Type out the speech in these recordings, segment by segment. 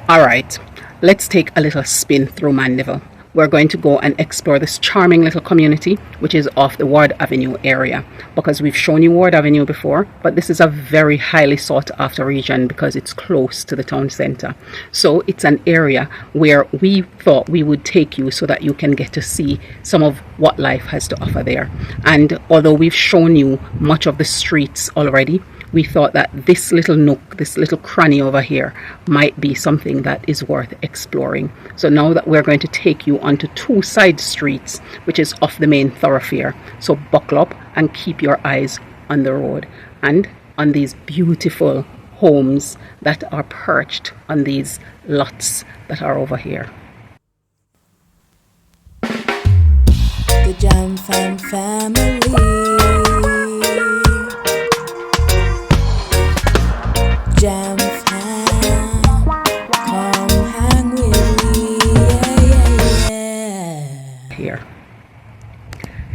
Alright, let's take a little spin through Mandeville. We're going to go and explore this charming little community, which is off the Ward Avenue area, because we've shown you Ward Avenue before, but this is a very highly sought after region because it's close to the town center. So it's an area where we thought we would take you so that you can get to see some of what life has to offer there. And although we've shown you much of the streets already, we thought that this little nook, this little cranny over here might be something that is worth exploring. So now that we're going to take you onto two side streets, which is off the main thoroughfare. So buckle up and keep your eyes on the road and on these beautiful homes that are perched on these lots that are over here. The Jam Fam family. Jam fam, come hang with me, yeah. Here.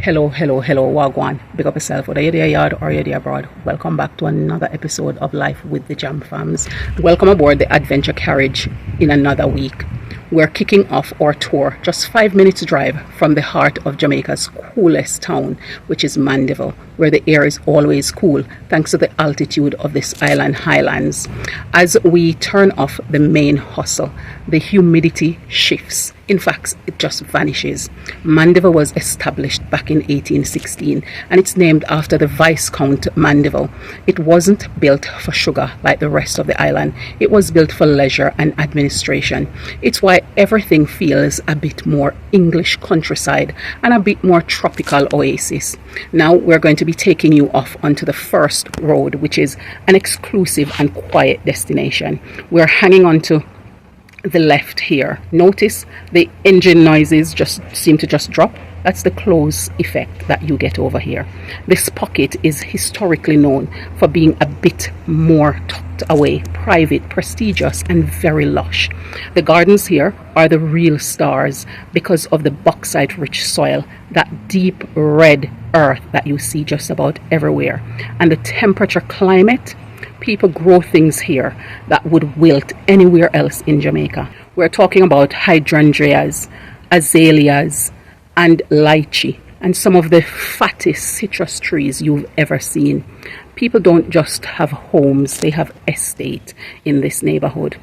Hello, Wagwan. Big up yourself, whether you're there yard or you're there abroad. Welcome back to another episode of Life with the Jam Fams. Welcome aboard the adventure carriage in another week. We're kicking off our tour just 5 minutes drive from the heart of Jamaica's coolest town, which is Mandeville, where the air is always cool thanks to the altitude of this island highlands. As we turn off the main hustle, the humidity shifts. In fact, it just vanishes. Mandeville was established back in 1816 and it's named after the Viscount Mandeville. It wasn't built for sugar like the rest of the island. It was built for leisure and administration. It's why everything feels a bit more English countryside and a bit more tropical oasis. Now we're going to be taking you off onto the first road, which is an exclusive and quiet destination. We're hanging on to the left here. Notice the engine noises just seem to just drop. That's the close effect that you get over here. This pocket is historically known for being a bit more tucked away, private, prestigious and very lush. The gardens here are the real stars because of the bauxite rich soil, that deep red earth that you see just about everywhere, and the temperature climate. People grow things here that would wilt anywhere else in Jamaica. We're talking about hydrangeas, azaleas, and lychee, and some of the fattest citrus trees you've ever seen. People don't just have homes, they have estate in this neighborhood.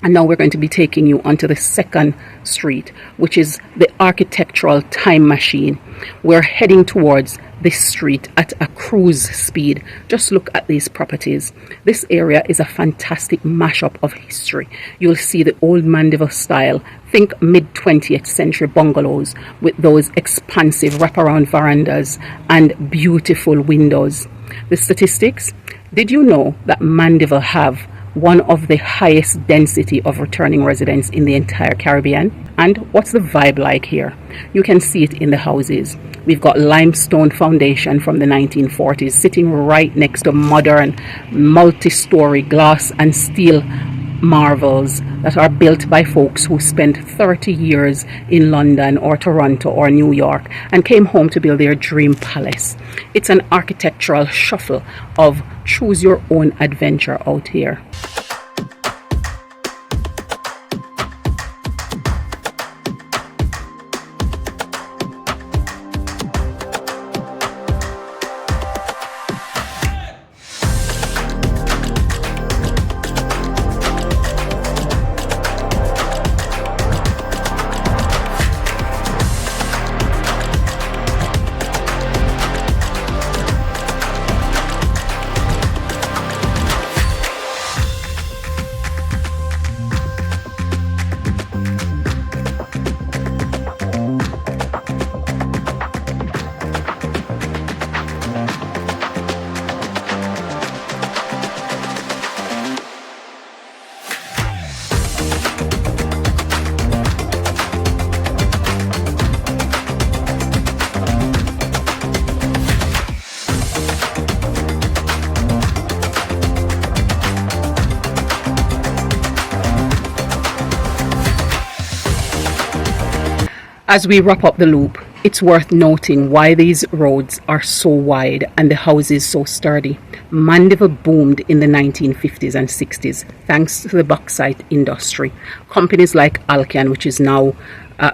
And now we're going to be taking you onto the second street, which is the architectural time machine. We're heading towards this street at a cruise speed. Just look at these properties. This area is a fantastic mashup of history. You'll see the old Mandeville style. Think mid-20th century bungalows with those expansive wraparound verandas and beautiful windows. The statistics. Did you know that Mandeville have one of the highest density of returning residents in the entire Caribbean? And what's the vibe like here? You can see it in the houses. We've got limestone foundation from the 1940s sitting right next to modern multi-story glass and steel marvels that are built by folks who spent 30 years in London or Toronto or New York and came home to build their dream palace. It's an architectural shuffle of choose your own adventure out here. As we wrap up the loop, it's worth noting why these roads are so wide and the houses so sturdy. Mandeville boomed in the 1950s and 60s thanks to the bauxite industry. Companies like Alcan, which is now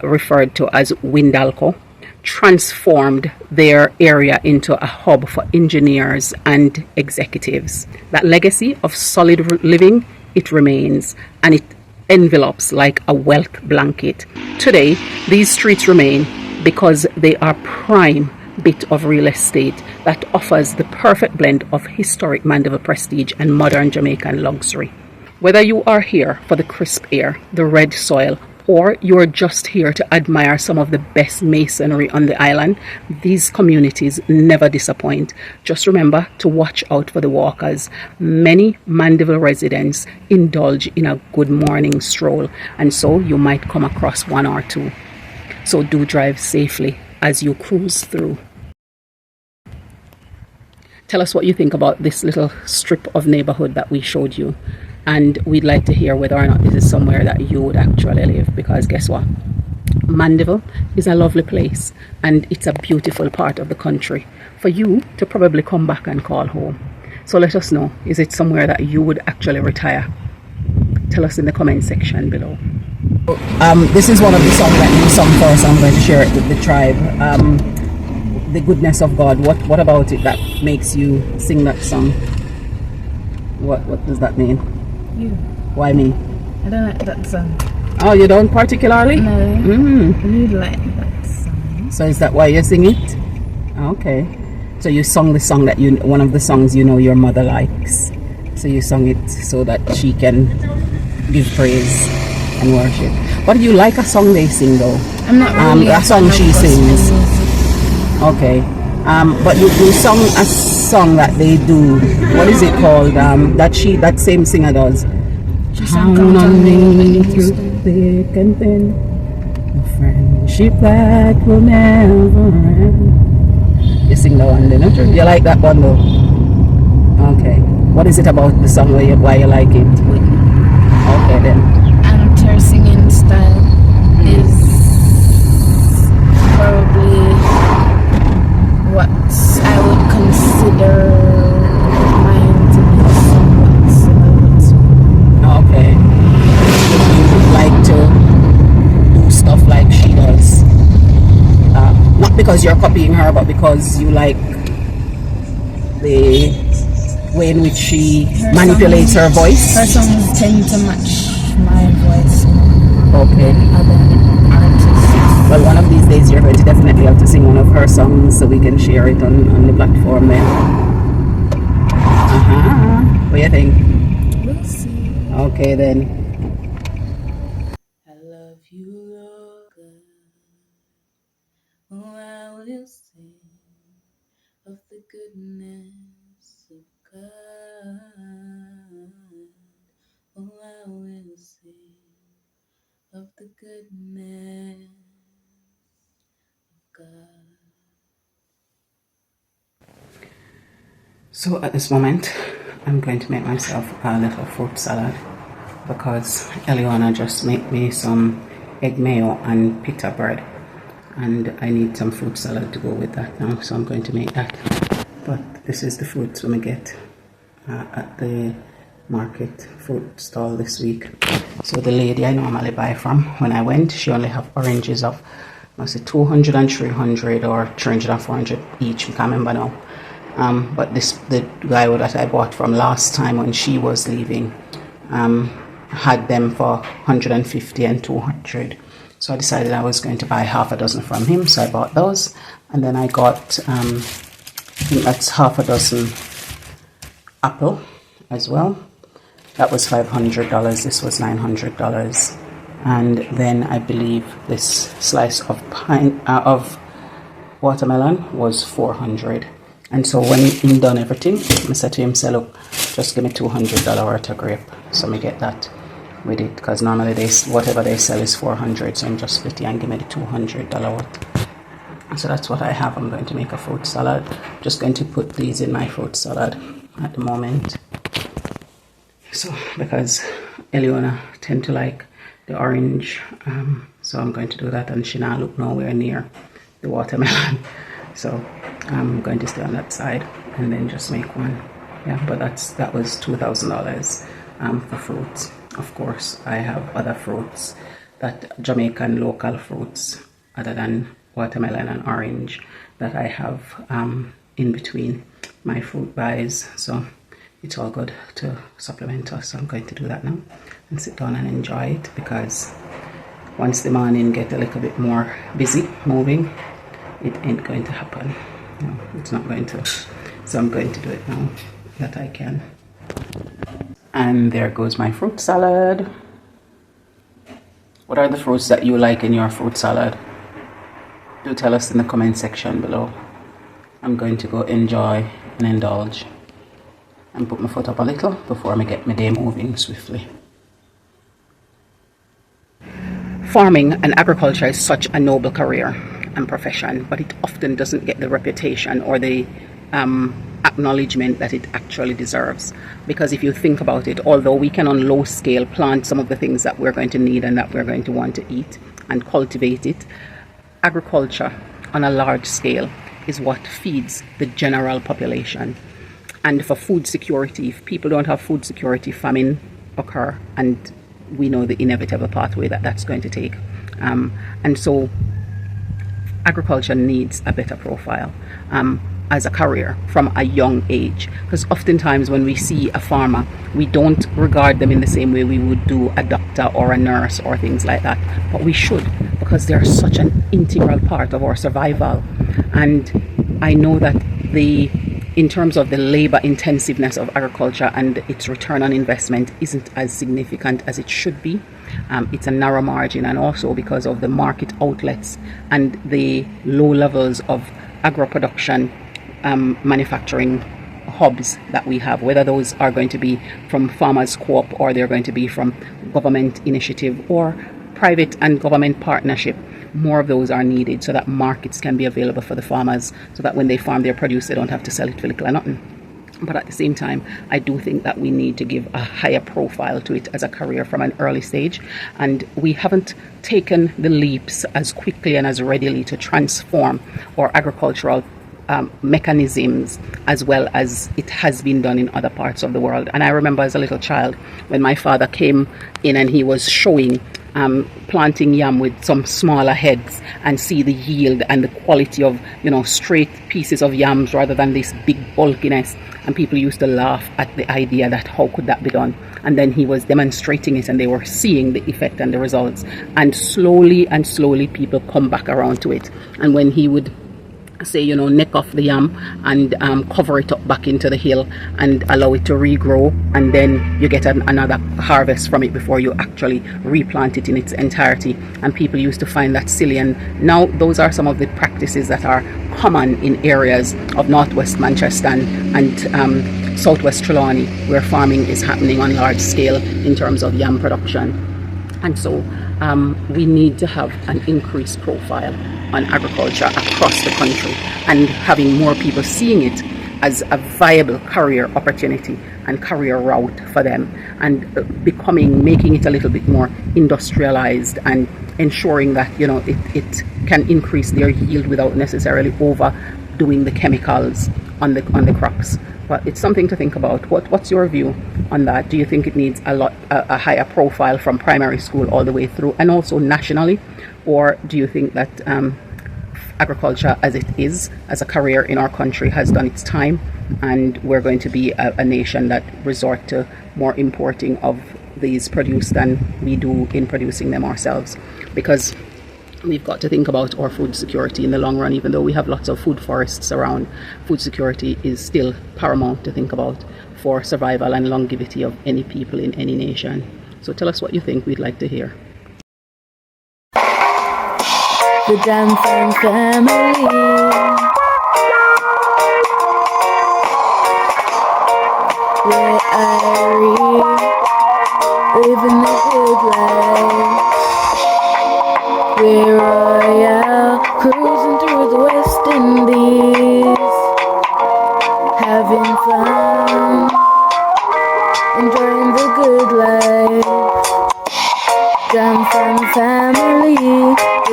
referred to as Windalco, transformed their area into a hub for engineers and executives. That legacy of solid living, it remains, and it envelopes like a wealth blanket. Today, these streets remain because they are prime bit of real estate that offers the perfect blend of historic Mandeville prestige and modern Jamaican luxury. Whether you are here for the crisp air, the red soil, or you're just here to admire some of the best masonry on the island, these communities never disappoint. Just remember to watch out for the walkers. Many Mandeville residents indulge in a good morning stroll, and so you might come across one or two. So do drive safely as you cruise through. Tell us what you think about this little strip of neighborhood that we showed you. And we'd like to hear whether or not this is somewhere that you would actually live, because guess what? Mandeville is a lovely place and it's a beautiful part of the country for you to probably come back and call home. So let us know, is it somewhere that you would actually retire? Tell us in the comment section below. This is one of the songs that you sung for us. I'm going to share it with the tribe. The goodness of God. What about it that makes you sing that song? What does that mean? You. Why me? I don't like that song. Oh, you don't particularly? No. You like that song. So is that why you sing it? Okay. So you sung the song that one of the songs you know your mother likes. So you sung it so that she can give praise and worship. But do you like a song they sing though? I'm not really a song she sings. Music. Okay. But you sung a song that they do. What is it called? That same singer does. She sang Come on Me, thick and thin, a friendship that will never end. You sing that one then, don't you? You like that one though? Okay. What is it about the song why you like it? Okay then. And her singing style is probably what I would consider mine to be somewhat similar to. Okay. You would like to do stuff like she does. Not because you're copying her, but because you like the way in which she manipulates her voice. Her songs tend to match my voice. Okay. Other artists. Well, one of these days you're going to definitely have to sing one of her songs so we can share it on the platform then. What do you think? We'll see. Okay then. I love you, Lord. Oh, I will sing of the goodness of God. Oh, I will sing of the goodness of God. So at this moment, I'm going to make myself a little fruit salad because Eliana just made me some egg mayo and pita bread, and I need some fruit salad to go with that now, so I'm going to make that. But this is the fruits we get at the market fruit stall this week. So the lady I normally buy from, when I went, she only have oranges of, I say 200 and 300 or 300 and 400 each, I can't remember now. But the guy that I bought from last time when she was leaving had them for 150 and 200. So I decided I was going to buy half a dozen from him, so I bought those. And then I got, I think that's half a dozen apple as well. That was $500, this was $900. And then I believe this slice of watermelon was $400. And so when he done everything, I said to him, say, look, just give me $200 worth of grape. So I get that with it, because normally whatever they sell is $400, so I'm just split and give me the $200 worth. So that's what I have. I'm going to make a fruit salad. Just going to put these in my fruit salad at the moment. So because Eliona tend to like the orange. So I'm going to do that, and she now look nowhere near the watermelon. So I'm going to stay on that side and then just make one. Yeah, but that was $2,000 for fruits. Of course, I have other fruits, that Jamaican local fruits other than watermelon and orange, that I have in between my fruit buys. So it's all good to supplement us. So I'm going to do that now and sit down and enjoy it, because once the morning get a little bit more busy moving, it ain't going to happen. No, it's not going to. So I'm going to do it now that I can. And there goes my fruit salad. What are the fruits that you like in your fruit salad? Do tell us in the comment section below. I'm going to go enjoy and indulge and put my foot up a little before I get my day moving swiftly. Farming and agriculture is such a noble career and profession, but it often doesn't get the reputation or the acknowledgement that it actually deserves. Because if you think about it, although we can on low scale plant some of the things that we're going to need and that we're going to want to eat and cultivate it, agriculture on a large scale is what feeds the general population. And for food security, if people don't have food security, famine occur, and we know the inevitable pathway that that's going to take. And so agriculture needs a better profile as a career from a young age, because oftentimes when we see a farmer, we don't regard them in the same way we would do a doctor or a nurse or things like that, but we should, because they're such an integral part of our survival. And I know that in terms of the labor intensiveness of agriculture and its return on investment isn't as significant as it should be. It's a narrow margin, and also because of the market outlets and the low levels of agro-production manufacturing hubs that we have, whether those are going to be from farmers co-op or they're going to be from government initiative or private and government partnership. More of those are needed so that markets can be available for the farmers, so that when they farm their produce, they don't have to sell it for little or nothing. But at the same time, I do think that we need to give a higher profile to it as a career from an early stage. And we haven't taken the leaps as quickly and as readily to transform our agricultural mechanisms as well as it has been done in other parts of the world. And I remember as a little child when my father came in and he was showing planting yam with some smaller heads, and see the yield and the quality of, straight pieces of yams rather than this big bulkiness. And people used to laugh at the idea that how could that be done? And then he was demonstrating it and they were seeing the effect and the results. And slowly people come back around to it. And when he would say, neck off the yam and cover it up back into the hill and allow it to regrow, and then you get another harvest from it before you actually replant it in its entirety. And people used to find that silly, and now those are some of the practices that are common in areas of northwest Manchester and southwest Trelawney, where farming is happening on large scale in terms of yam production. And so we need to have an increased profile on agriculture across the country, and having more people seeing it as a viable career opportunity and career route for them, and making it a little bit more industrialized and ensuring that it can increase their yield without necessarily overdoing the chemicals on the crops. But it's something to think about. What's your view on that? Do you think it needs a higher profile from primary school all the way through, and also nationally? Or do you think that agriculture as it is, as a career in our country, has done its time, and we're going to be a nation that resort to more importing of these produce than we do in producing them ourselves? Because we've got to think about our food security in the long run. Even though we have lots of food forests around, food security is still paramount to think about for survival and longevity of any people in any nation. So tell us what you think. We'd like to hear. The Jam family. We're Irie, living the good life. We're royal, cruising through the West Indies, having fun, enjoying the good life. Jam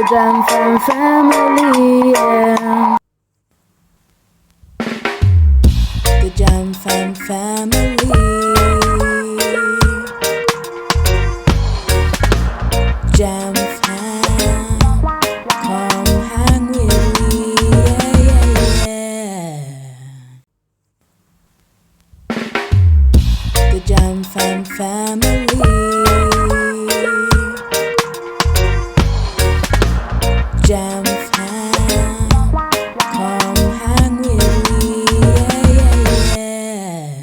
Jam Fam family, yeah. The Jam Fam family. Jam Fam, come hang with me, yeah, yeah, yeah. The Jam Fam family. Jam Fam, come hang with me, yeah, yeah, yeah.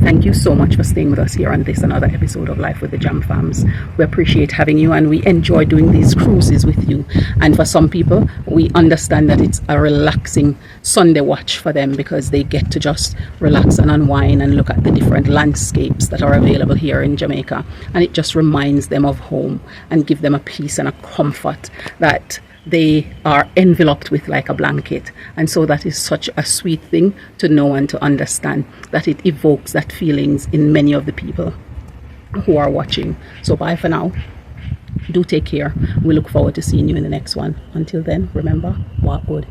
Thank you so much for staying with us here on this another episode of Life with the Jam Fams. We appreciate having you, and we enjoy doing these cruises with you. And for some people, we understand that it's a relaxing Sunday watch for them, because they get to just relax and unwind and look at the different landscapes that are available here in Jamaica. And it just reminds them of home and give them a peace and a comfort that they are enveloped with like a blanket. And so that is such a sweet thing to know and to understand, that it evokes that feelings in many of the people who are watching. So bye for now. Do take care. We look forward to seeing you in the next one. Until then, remember, walk good.